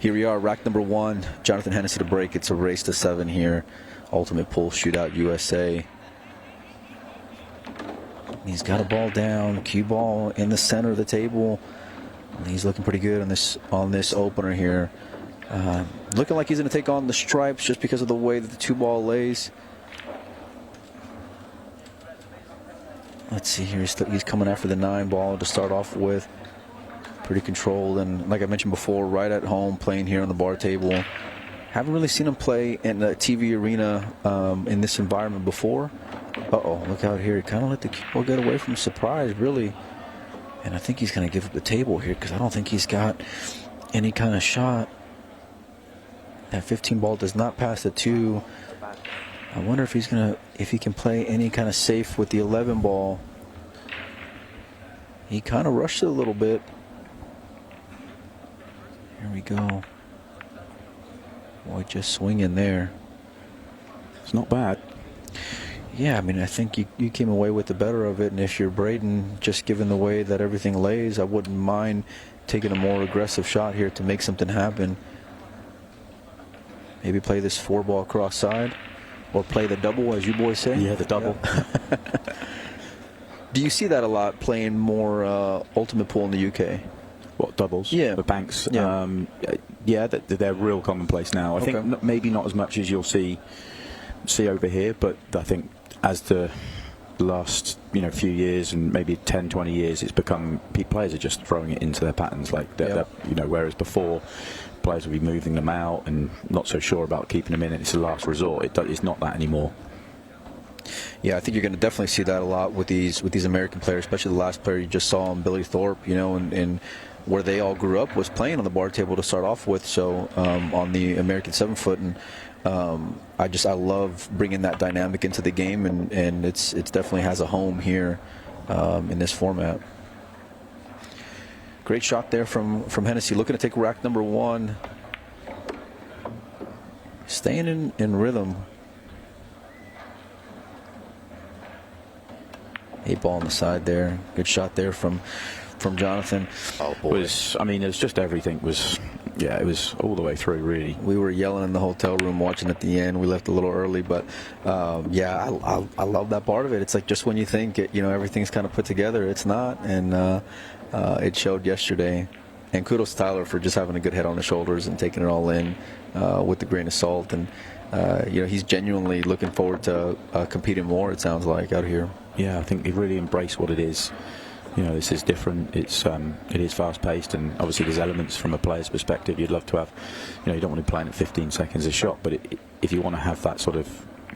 Here we are, rack number 1. Jonathan Hennessy to break. It's a race to 7 here. Ultimate Pool Shootout USA. He's got a ball down, cue ball in the center of the table. And he's looking pretty good on this opener here. Looking like he's going to take on the stripes just because of the way that the 2-ball lays. Let's see here. He's coming after the 9-ball to start off with. Pretty controlled, and like I mentioned before, right at home, playing here on the bar table. Haven't really seen him play in the TV arena in this environment before. Uh-oh, look out here. He kind of let the cue ball get away from surprise, really. And I think he's going to give up the table here because I don't think he's got any kind of shot. That 15 ball does not pass the 2. I wonder if he can play any kind of safe with the 11 ball. He kind of rushed it a little bit. Here we go. Boy, just swinging there. It's not bad. Yeah, I mean, I think you came away with the better of it. And if you're Brayden, just given the way that everything lays, I wouldn't mind taking a more aggressive shot here to make something happen. Maybe play this 4-ball cross side, or play the double, as you boys say. Yeah, the double. Yeah. Do you see that a lot, playing more Ultimate Pool in the UK? What, doubles? Yeah. The banks? Yeah. Yeah, they're real commonplace now. I think maybe not as much as you'll see over here, but I think as the last few years and maybe 10, 20 years, it's become players are just throwing it into their patterns. Like whereas before players would be moving them out and not so sure about keeping them in, and it's a last resort. It's not that anymore. Yeah, I think you're going to definitely see that a lot with these American players, especially the last player you just saw, Billy Thorpe, and where they all grew up was playing on the bar table to start off with, so on the American 7-foot, and I love bringing that dynamic into the game, and it's definitely has a home here in this format. Great shot there from Hennessy, looking to take rack number 1. Staying in rhythm. 8-ball on the side there. Good shot there from Jonathan. Oh boy! It's just everything was. Yeah, it was all the way through, really. We were yelling in the hotel room watching at the end. We left a little early, but yeah, I love that part of it. It's like just when you think everything's kind of put together, it's not, and it showed yesterday. And kudos to Tyler for just having a good head on his shoulders and taking it all in with a grain of salt. And he's genuinely looking forward to competing more. It sounds like out here. Yeah, I think he really embraced what it is. This is different. It is fast-paced, and obviously there's elements from a player's perspective you'd love to have. You don't want to be playing at 15 seconds a shot, but if you want to have that sort of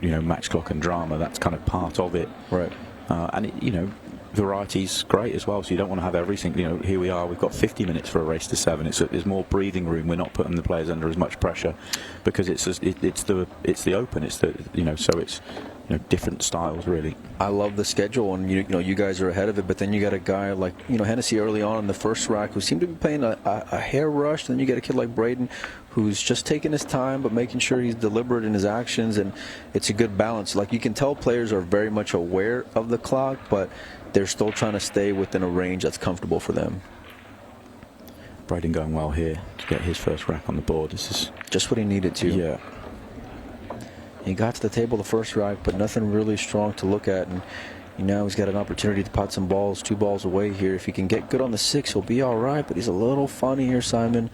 match clock and drama, that's kind of part of it. Right. And variety's great as well. So you don't want to have everything. Here we are. We've got 50 minutes for a race to 7. There's more breathing room. We're not putting the players under as much pressure because it's the Open. So it's different styles, really. I love the schedule, and you guys are ahead of it, but then you got a guy like Hennessy early on in the first rack who seemed to be playing a hair rush. Then you get a kid like Brayden who's just taking his time but making sure he's deliberate in his actions, and it's a good balance. Like, you can tell players are very much aware of the clock, but they're still trying to stay within a range that's comfortable for them. Brayden going well here to get his first rack on the board. This is just what he needed to. Yeah. He got to the table the first rack, but nothing really strong to look at. And now he's got an opportunity to pot some balls, 2 balls away here. If he can get good on the 6, he'll be all right. But he's a little funny here, Simon.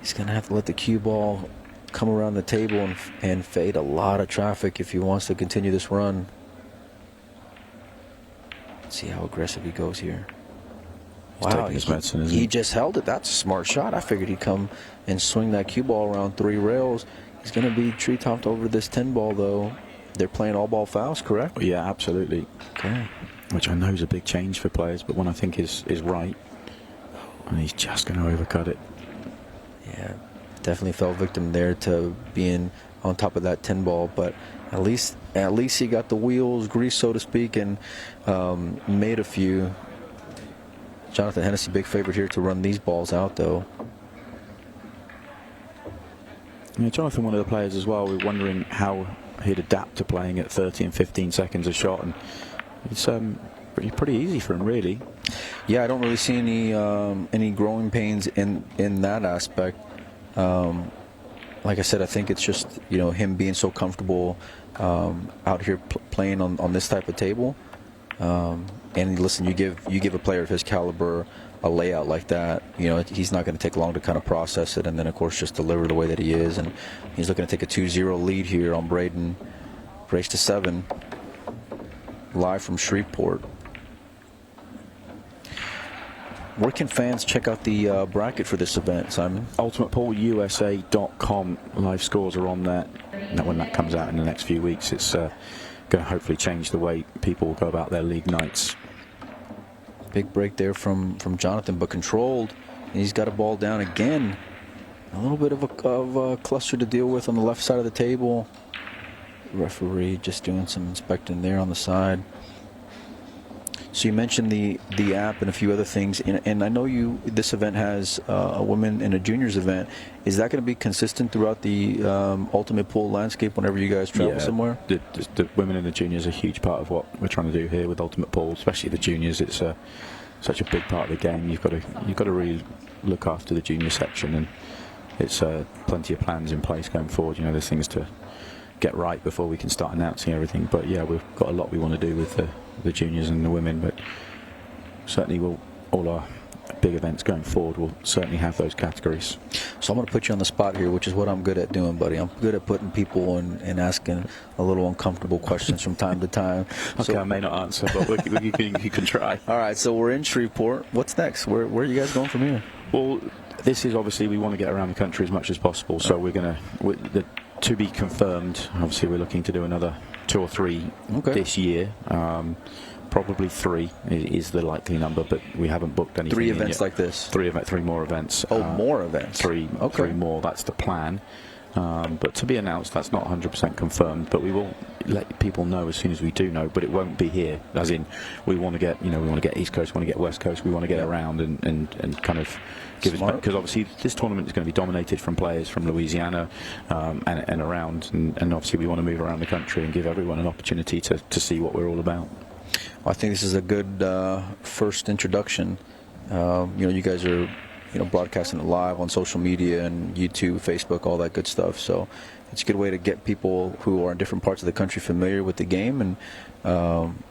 He's going to have to let the cue ball come around the table and fade a lot of traffic if he wants to continue this run. Let's see how aggressive he goes here. He's taking his medicine, isn't he just held it. That's a smart shot. I figured he'd come and swing that cue ball around 3 rails. He's going to be tree-topped over this 10-ball, though. They're playing all-ball fouls, correct? Yeah, absolutely. Okay. Which I know is a big change for players, but one I think is right. And he's just going to overcut it. Yeah, definitely fell victim there to being on top of that 10-ball, but at least he got the wheels greased, so to speak, and made a few. Jonathan Hennessy, big favorite here to run these balls out, though. Yeah, Jonathan, one of the players as well, we're wondering how he'd adapt to playing at 30 and 15 seconds a shot, and it's pretty easy for him, really. Yeah, I don't really see any growing pains in that aspect. Like I said, I think it's just, him being so comfortable out here playing on this type of table. And listen, you give a player of his caliber a layout like that, he's not going to take long to kind of process it, and then of course just deliver the way that he is. And he's looking to take a 2-0 lead here on Brayden. Race to 7, live from Shreveport. Where can fans check out the bracket for this event, Simon? UltimatePoolUSA.com. Live scores are on there. Now, when that comes out in the next few weeks, it's going to hopefully change the way people go about their league nights. Big break there from Jonathan, but controlled. And he's got a ball down again. A little bit of a cluster to deal with on the left side of the table. Referee just doing some inspecting there on the side. So you mentioned the app and a few other things, and I know this event has a women and a juniors event. Is that going to be consistent throughout the Ultimate Pool landscape whenever you guys travel somewhere? The women and the juniors are a huge part of what we're trying to do here with Ultimate Pool, especially the juniors. It's such a big part of the game. You've got to really look after the junior section, and it's plenty of plans in place going forward. There's things to get right before we can start announcing everything. But yeah, we've got a lot we want to do with the juniors and the women, but certainly all our big events going forward will certainly have those categories. So I'm going to put you on the spot here, which is what I'm good at doing, buddy. I'm good at putting people and asking a little uncomfortable questions from time to time. Okay, so, I may not answer, but you can try. All right, so we're in Shreveport. What's next? Where are you guys going from here? Well, this is obviously, we want to get around the country as much as possible, so we're going to be confirmed. Obviously, we're looking to do another 2 or 3 this year. Probably 3 is the likely number, but we haven't booked anything. 3 events like this? 3 more events. Oh, more events? 3 more, that's the plan. But to be announced, that's not 100% confirmed, but we will let people know as soon as we do know, but it won't be here, as in we want to get, we want to get East Coast, we want to get West Coast, we want to get around and kind of give us back, because obviously this tournament is going to be dominated from players from Louisiana and around, and obviously we want to move around the country and give everyone an opportunity to see what we're all about. I think this is a good first introduction. You guys are broadcasting it live on social media and YouTube, Facebook, all that good stuff. So it's a good way to get people who are in different parts of the country familiar with the game. And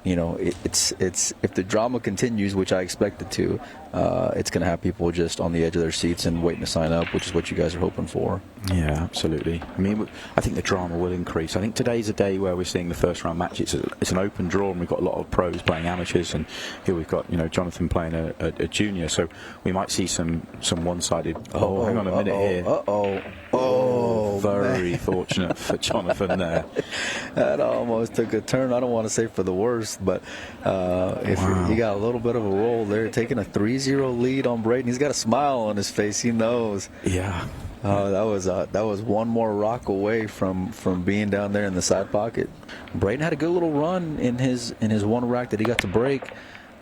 it's if the drama continues, which I expect it to, it's going to have people just on the edge of their seats and waiting to sign up, which is what you guys are hoping for. Yeah, absolutely. I mean, I think the drama will increase. I think today's a day where we're seeing the first round match. It's an open draw, and we've got a lot of pros playing amateurs, and here we've got Jonathan playing a junior. So we might see some one-sided. Hang on a minute here. Very fortunate for Jonathan there. That almost took a turn. I don't want to say for the worst, but he got a little bit of a roll there, taking a 3-0 lead on Brayden. He's got a smile on his face. He knows. Yeah. That was one more rock away from being down there in the side pocket. Brayden had a good little run in his one rack that he got to break.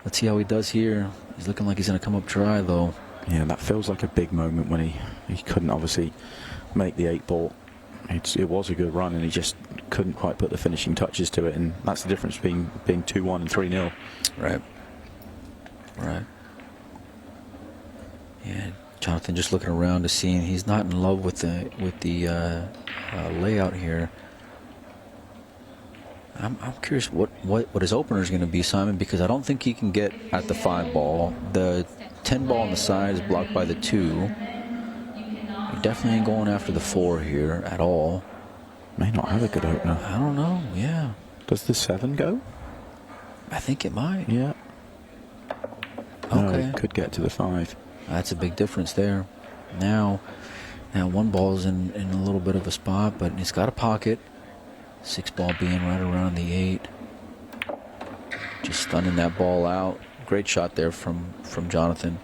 Let's see how he does here. He's looking like he's going to come up dry, though. Yeah, that feels like a big moment when he couldn't obviously make the 8-ball. It was a good run, and he just couldn't quite put the finishing touches to it, and that's the difference between being 2-1 and 3-0. Right. Yeah, Jonathan just looking around to see, and he's not in love with the layout here. I'm curious what his opener is going to be, Simon, because I don't think he can get at the 5-ball. The 10-ball on the side is blocked by the 2. He definitely ain't going after the 4 here at all. May not have a good opener. I don't know. Yeah. Does the 7 go? I think it might. Yeah. Okay. No, it could get to the 5. That's a big difference there. Now one ball's in a little bit of a spot, but he's got a pocket. 6-ball being right around the 8. Just stunning that ball out. Great shot there from Jonathan.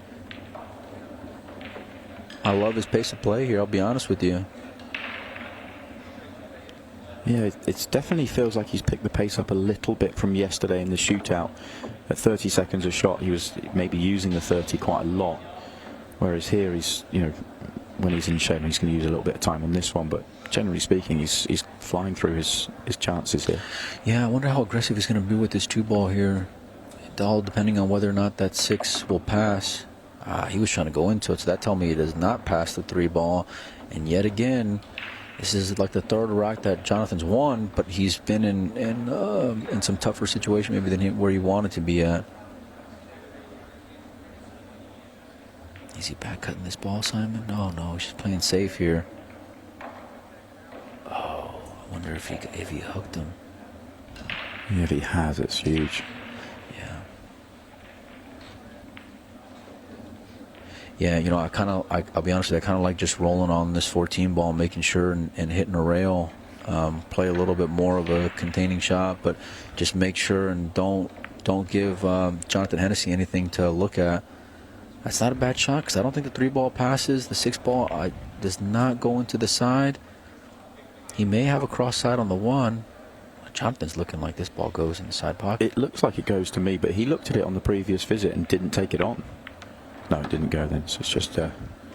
I love his pace of play here, I'll be honest with you. Yeah, it definitely feels like he's picked the pace up a little bit from yesterday in the shootout. At 30 seconds a shot, he was maybe using the 30 quite a lot. Whereas here, he's, when he's in shape, he's going to use a little bit of time on this one. But generally speaking, he's flying through his chances here. Yeah, I wonder how aggressive he's going to be with this 2-ball here. All depending on whether or not that 6 will pass. He was trying to go into it, so that tells me he does not pass the 3 ball. And yet again, this is like the 3rd rack that Jonathan's won, but he's been in some tougher situation maybe than where he wanted to be at. Is he back cutting this ball, Simon? No, he's just playing safe here. Oh, I wonder if he hooked him. Yeah, if he has, it's huge. Yeah, you know, I'll be honest with you, I kind of like just rolling on this 14 ball, making sure and hitting a rail. Play a little bit more of a containing shot, but just make sure and don't give Jonathan Hennessy anything to look at. That's not a bad shot because I don't think the 3 ball passes. The 6 ball does not go into the side. He may have a cross side on the 1. Jonathan's looking like this ball goes in the side pocket. It looks like it goes to me, but he looked at it on the previous visit and didn't take it on. No, it didn't go then, so it's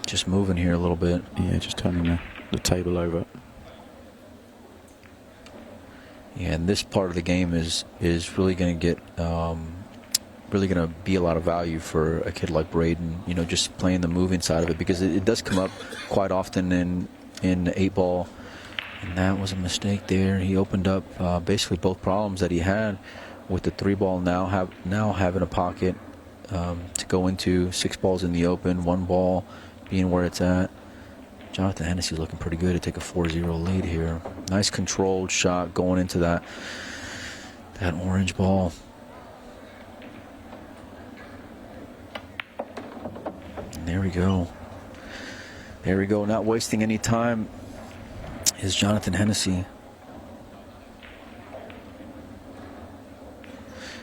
just moving here a little bit. Yeah, just turning the table over. Yeah, and this part of the game is really going to get really going to be a lot of value for a kid like Brayden. You know, just playing the moving side of it, because it does come up quite often in 8 ball, and that was a mistake there. He opened up basically both problems that he had with the 3 ball. Now having a pocket to go into, 6 balls in the open, 1 ball being where it's at. Jonathan Hennessy looking pretty good to take a 4-0 lead here. Nice controlled shot going into that orange ball. And there we go. There we go. Not wasting any time is Jonathan Hennessy.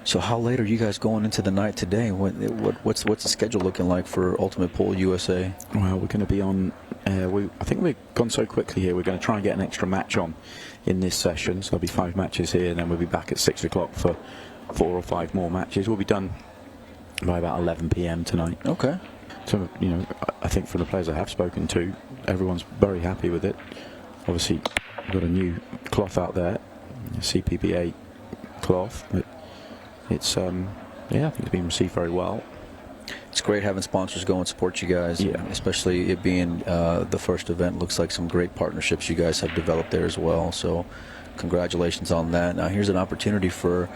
So how late are you guys going into the night today? What's the schedule looking like for Ultimate Pool USA? Well, we're going to be on. I think we've gone so quickly here. We're going to try and get an extra match on in this session. So there'll be 5 matches here, and then we'll be back at 6 o'clock for 4 or 5 more matches. We'll be done by about 11 p.m. tonight. Okay. So, you know, I think from the players I have spoken to, everyone's very happy with it. Obviously, we've got a new cloth out there, a CPBA cloth. But it's, yeah, I think it's been received very well. It's great having sponsors go and support you guys, yeah. Especially it being the first event. Looks like some great partnerships you guys have developed there as well. So congratulations on that. Now here's an opportunity for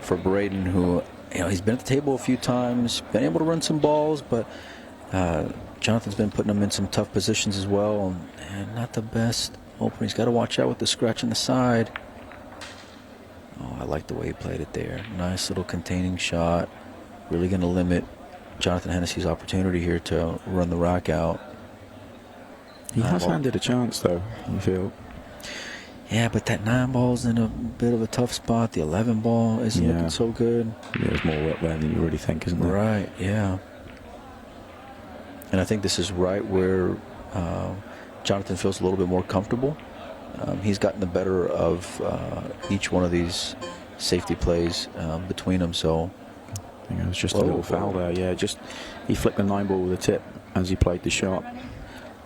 Brayden, who, you know, he's been at the table a few times, been able to run some balls, but Jonathan's been putting him in some tough positions as well, and not the best opener. He's got to watch out with the scratch on the side. Oh, I like the way he played it there. Nice little containing shot. Really going to limit Jonathan Hennessy's opportunity here to run the rack out. He has handed a chance, though, you feel. Yeah, but that 9 ball's in a bit of a tough spot. The 11 ball isn't looking so good. Yeah, there's more work there than you really think, isn't there? Right, yeah. And I think this is right where Jonathan feels a little bit more comfortable. He's gotten the better of each one of these safety plays between them. So I think it was just a little foul there. Yeah, just he flicked the 9 ball with a tip as he played the shot.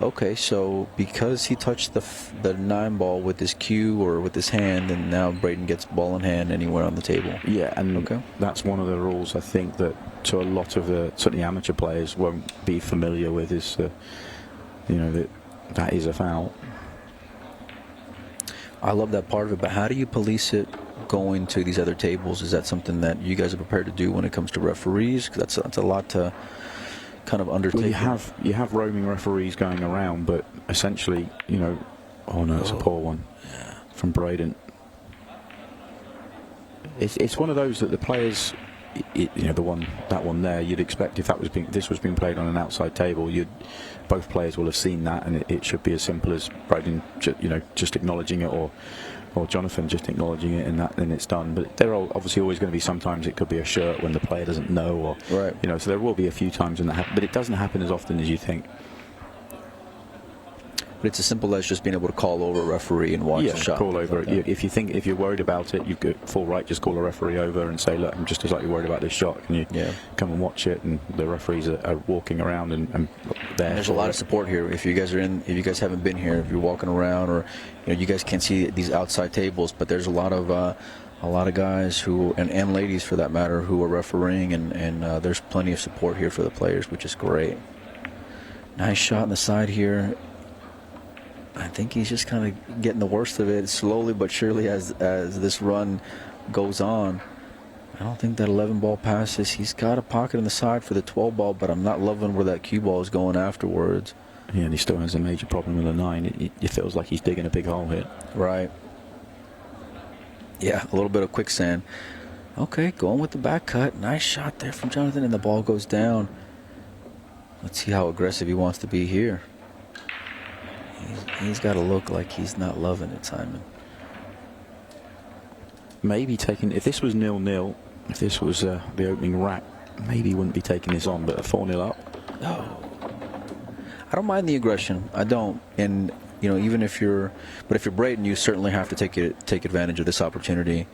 Okay, so because he touched the 9 ball with his cue or with his hand, and now Brayden gets ball in hand anywhere on the table. Yeah, and that's one of the rules I think that to a lot of the certainly amateur players won't be familiar with, is you know, that is a foul. I love that part of it, but how do you police it going to these other tables? Is that something that you guys are prepared to do when it comes to referees? Because that's a lot to kind of undertake. Well, you have roaming referees going around, but essentially, you know, it's a poor one from Brayden. It's one of those that the players, you know, that one there, you'd expect if this was being played on an outside table, both players will have seen that, and it should be as simple as Brayden, you know, just acknowledging it, or Jonathan just acknowledging it, and it's done. But there are obviously always going to be, sometimes it could be a shirt when the player doesn't know, or you know, so there will be a few times when that happens, but it doesn't happen as often as you think. But it's as simple as just being able to call over a referee and watch the shot. Call over it. If you're worried about it, you go full right. Just call a referee over and say, "Look, I'm just as likely worried about this shot. Can you come and watch it?" And the referees are walking around and there. And there's a lot of support here. If you guys haven't been here, if you're walking around, or you guys can't see these outside tables, but there's a lot of a lot of guys who, and ladies for that matter, who are refereeing, and there's plenty of support here for the players, which is great. Nice shot on the side here. I think he's just kind of getting the worst of it slowly but surely as this run goes on. I don't think that 11 ball passes. He's got a pocket on the side for the 12 ball, but I'm not loving where that cue ball is going afterwards. Yeah, and he still has a major problem with the 9. It feels like he's digging a big hole here. Right. Yeah, a little bit of quicksand. Okay, going with the back cut. Nice shot there from Jonathan, and the ball goes down. Let's see how aggressive he wants to be here. He's got to look like he's not loving it, Simon. Maybe taking, if this was 0-0, if this was the opening rack, maybe he wouldn't be taking this on, but a 4-0 up. Oh. I don't mind the aggression. I don't. And, you know, even if you're, but if you're Brayden, you certainly have to take advantage of this opportunity.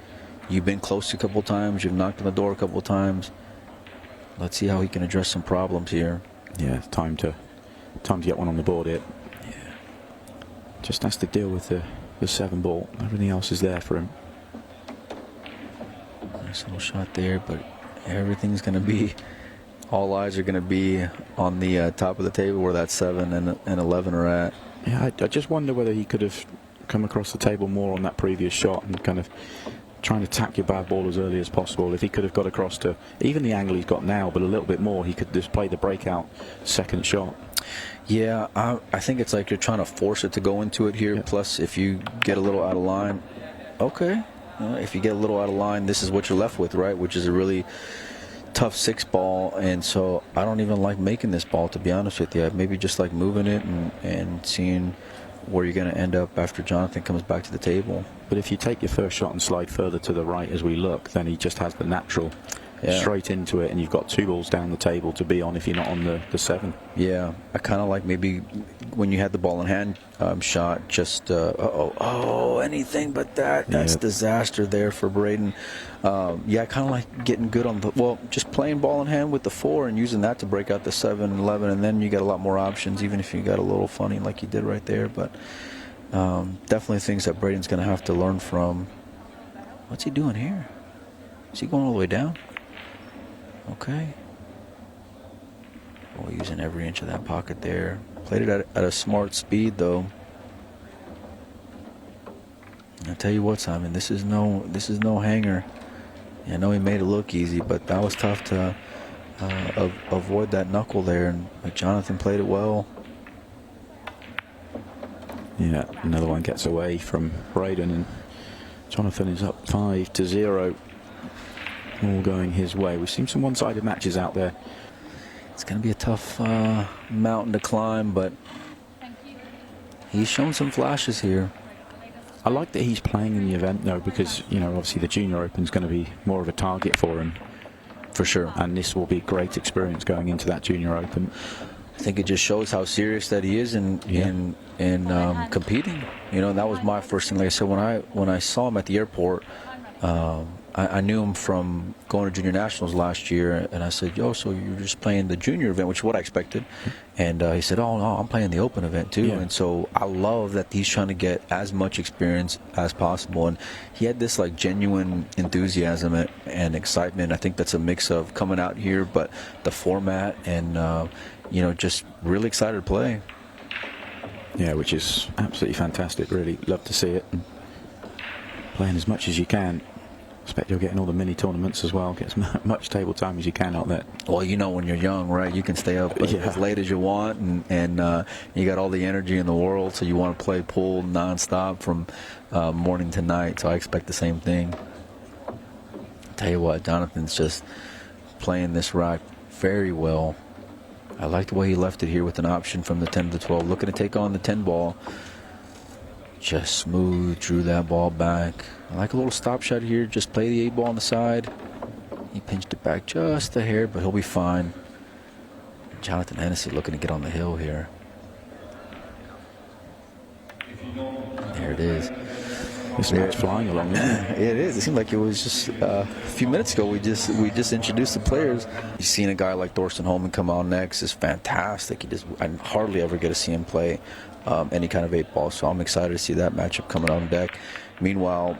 You've been close a couple times. You've knocked on the door a couple times. Let's see how he can address some problems here. Yeah, it's time to get one on the board here. Yeah. Just has to deal with the 7 ball. Everything else is there for him. Nice little shot there, but everything's going to be, all eyes are going to be on the top of the table where that 7 and 11 are at. Yeah, I just wonder whether he could have come across the table more on that previous shot and kind of trying to tack your bad ball as early as possible. If he could have got across to even the angle he's got now, but a little bit more, he could just play the breakout second shot. Yeah, I think it's like you're trying to force it to go into it here. Yeah. Plus, if you get a little out of line, okay. If you get a little out of line, this is what you're left with, right? Which is a really tough 6 ball, and so I don't even like making this ball, to be honest with you. Maybe just like moving it and seeing where you're going to end up after Jonathan comes back to the table. But if you take your first shot and slide further to the right as we look, then he just has the natural straight into it, and you've got 2 balls down the table to be on if you're not on the 7. Yeah, I kind of like maybe when you had the ball in hand shot, just anything but that. That's disaster there for Brayden. Yeah, I kind of like getting good on the, well, just playing ball in hand with the 4 and using that to break out the 7, 11, and then you get a lot more options, even if you got a little funny like you did right there. But definitely things that Brayden's going to have to learn from. What's he doing here? Is he going all the way down? Okay. Well, using every inch of that pocket there. Played it at a smart speed, though. I'll tell you what, Simon, this is no hanger. I know he made it look easy, but that was tough to avoid that knuckle there. And Jonathan played it well. Yeah, another one gets away from Brayden, and Jonathan is up 5-0. All going his way. We've seen some one-sided matches out there. It's going to be a tough mountain to climb, but he's shown some flashes here. I like that he's playing in the event, though, because, you know, obviously the Junior Open is going to be more of a target for him. For sure. And this will be a great experience going into that Junior Open. I think it just shows how serious that he is in competing. You know, and that was my first thing. Like I said, when I saw him at the airport, I knew him from going to Junior Nationals last year, and I said, yo, so you're just playing the junior event, which is what I expected. And he said, oh, no, I'm playing the Open event, too. Yeah. And so I love that he's trying to get as much experience as possible. And he had this, like, genuine enthusiasm and excitement. I think that's a mix of coming out here, but the format and, you know, just really excited to play. Yeah, which is absolutely fantastic, really. Love to see it. And playing as much as you can. Expect you're getting all the mini tournaments as well. Get as much table time as you can out there. Well, you know, when you're young, right, you can stay up as late as you want, and you got all the energy in the world, so you want to play pool nonstop from morning to night. So I expect the same thing. Tell you what, Jonathan's just playing this rack very well. I like the way he left it here with an option from the 10 to the 12. Looking to take on the 10 ball. Just smooth, drew that ball back. I like a little stop shot here. Just play the 8 ball on the side. He pinched it back just a hair, but he'll be fine. Jonathan Hennessy looking to get on the hill here. There it is. This match flying along, isn't it? It is. It seemed like it was just a few minutes ago we just introduced the players. You've seen a guy like Thorsten Holman come on next. Is fantastic. I hardly ever get to see him play any kind of 8 ball, so I'm excited to see that matchup coming on deck. Meanwhile,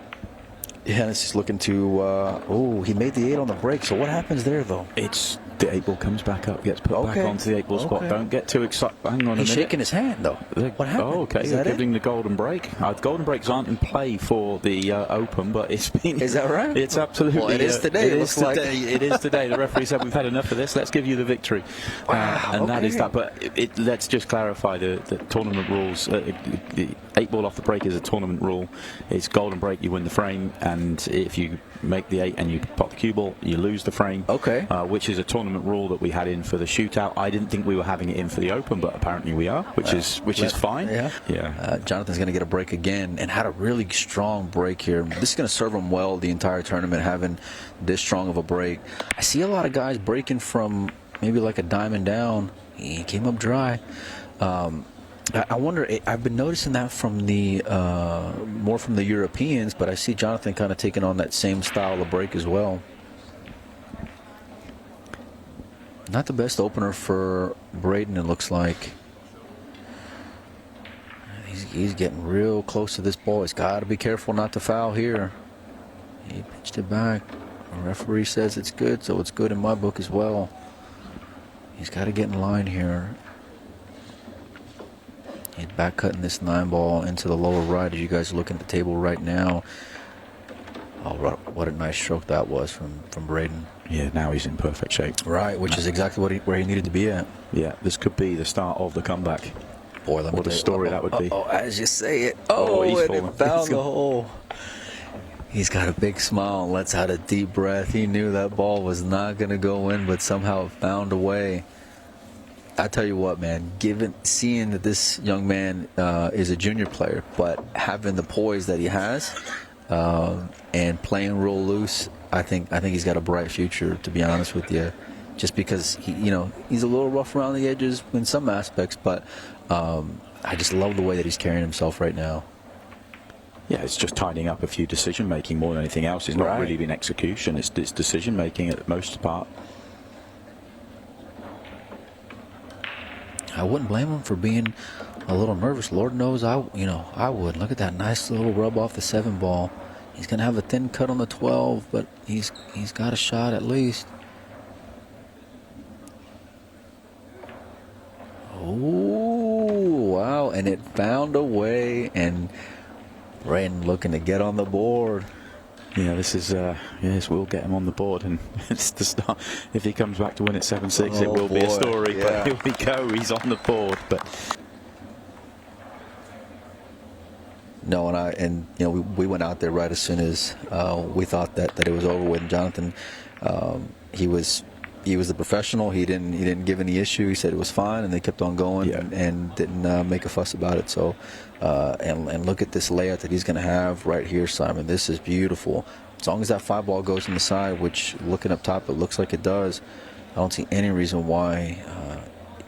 Hennessy's looking to, oh, he made the 8 on the break. So what happens there, though? It's the 8 ball comes back up, gets put back onto the 8 ball spot. Don't get too excited. Hang on a minute. He's shaking his hand, though. What happened? Oh, okay. They're giving the golden break. Golden breaks aren't in play for the Open, but it's been. Is that right? It's absolutely. Well, it is today. It is today. It is today. The referee said we've had enough of this. Let's give you the victory. Wow. And that is that. But let's just clarify the tournament rules. The 8 ball off the break is a tournament rule. It's golden break. You win the frame, and if you make the 8 and you pop the cue ball, you lose the frame. Okay. Which is a tournament rule that we had in for the shootout. I didn't think we were having it in for the Open, but apparently we are, which is fine. Yeah. Jonathan's going to get a break again, and had a really strong break here. This is going to serve him well the entire tournament, having this strong of a break. I see a lot of guys breaking from maybe like a diamond down. He came up dry. I wonder, I've been noticing that from the more from the Europeans, but I see Jonathan kind of taking on that same style of break as well. Not the best opener for Brayden, it looks like. He's getting real close to this ball. He's got to be careful not to foul here. He pitched it back. The referee says it's good, so it's good in my book as well. He's got to get in line here. He's back cutting this 9 ball into the lower right as you guys are looking at the table right now. Oh, what a nice stroke that was from Brayden. Yeah, now he's in perfect shape. Right, which is exactly where he needed to be at. Yeah, this could be the start of the comeback. Boy, what a story that would be. Oh, as you say it. Oh, he's and falling. It found the hole. He's got a big smile and lets out a deep breath. He knew that ball was not going to go in, but somehow it found a way. I tell you what, man, seeing that this young man is a junior player, but having the poise that he has and playing real loose, I think he's got a bright future, to be honest with you. Just because he's a little rough around the edges in some aspects, but I just love the way that he's carrying himself right now. Yeah, it's just tidying up a few decision making more than anything else. It's not really been execution; it's decision making at most part. I wouldn't blame him for being a little nervous. Lord knows I would. Look at that nice little rub off the 7 ball. He's going to have a thin cut on the 12, but he's got a shot at least. Oh, wow. And it found a way, and Brayden looking to get on the board. Yeah, this is yes, we'll get him on the board, and it's the start. If he comes back to win at 7-6, it will be a story. Yeah. But here we go, he's on the board. But no, and we went out there right as soon as we thought that it was over with. And Jonathan, he was the professional. He didn't give any issue. He said it was fine, and they kept on going and didn't make a fuss about it. So. And look at this layout that he's going to have right here, Simon. This is beautiful. As long as that 5 ball goes in the side, which looking up top, it looks like it does, I don't see any reason why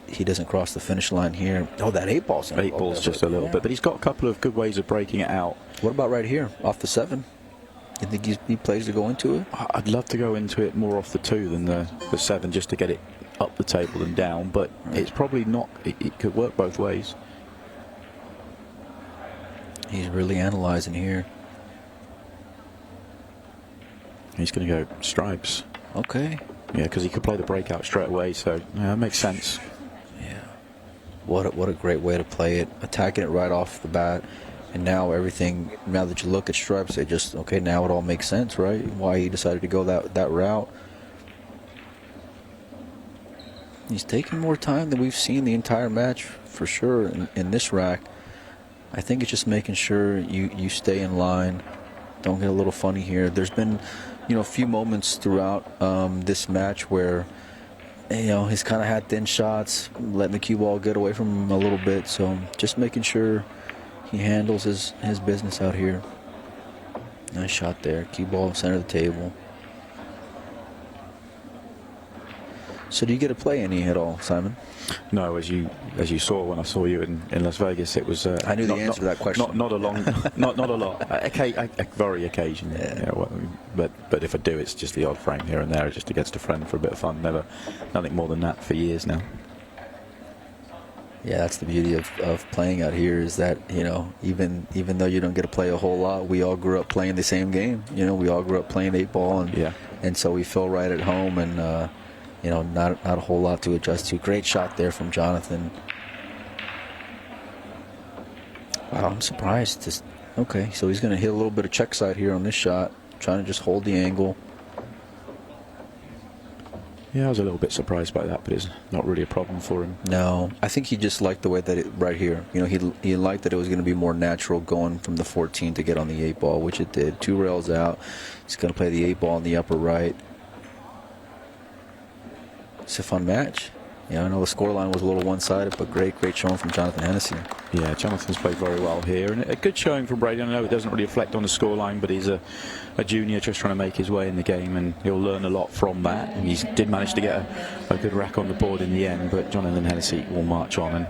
he doesn't cross the finish line here. Oh, that 8 ball's in. 8 ball's just a little bit, but he's got a couple of good ways of breaking it out. What about right here, off the 7? You think he plays to go into it? I'd love to go into it more off the 2 than the 7, just to get it up the table and down, but it's probably not. It could work both ways. He's really analyzing here. He's going to go stripes. Okay. Yeah, because he could play the breakout straight away, so yeah, that makes sense. Yeah. What a great way to play it. Attacking it right off the bat. And now now that you look at stripes, now it all makes sense, right? Why he decided to go that route. He's taking more time than we've seen the entire match, for sure, in this rack. I think it's just making sure you stay in line. Don't get a little funny here. There's been, a few moments throughout this match where, he's kind of had thin shots, letting the cue ball get away from him a little bit. So just making sure he handles his business out here. Nice shot there. Cue ball center of the table. So do you get to play any at all, Simon? No, as you saw when I saw you in Las Vegas, it was. I knew the answer to that question. Not a long, not a lot. Very occasionally. Yeah. But if I do, it's just the odd frame here and there, just against a friend for a bit of fun. Nothing more than that for years now. Yeah, that's the beauty of playing out here, is that, you know, even though you don't get to play a whole lot, we all grew up playing the same game. You know, we all grew up playing 8-ball, and so we feel right at home, and you know, not a whole lot to adjust to. Great shot there from Jonathan. Wow, I'm surprised. Okay, so he's going to hit a little bit of check side here on this shot, trying to just hold the angle. Yeah, I was a little bit surprised by that, but it's not really a problem for him. No, I think he just liked the way that right here. You know, he liked that it was going to be more natural going from the 14 to get on the 8-ball, which it did. 2 rails out. He's going to play the 8-ball in the upper right. It's a fun match. Yeah, I know the scoreline was a little one-sided, but great showing from Jonathan Hennessy. Yeah, Jonathan's played very well here, and a good showing from Brayden. I know it doesn't really reflect on the scoreline, but he's a junior just trying to make his way in the game, and he'll learn a lot from that. And he did manage to get a good rack on the board in the end, but Jonathan Hennessy will march on, and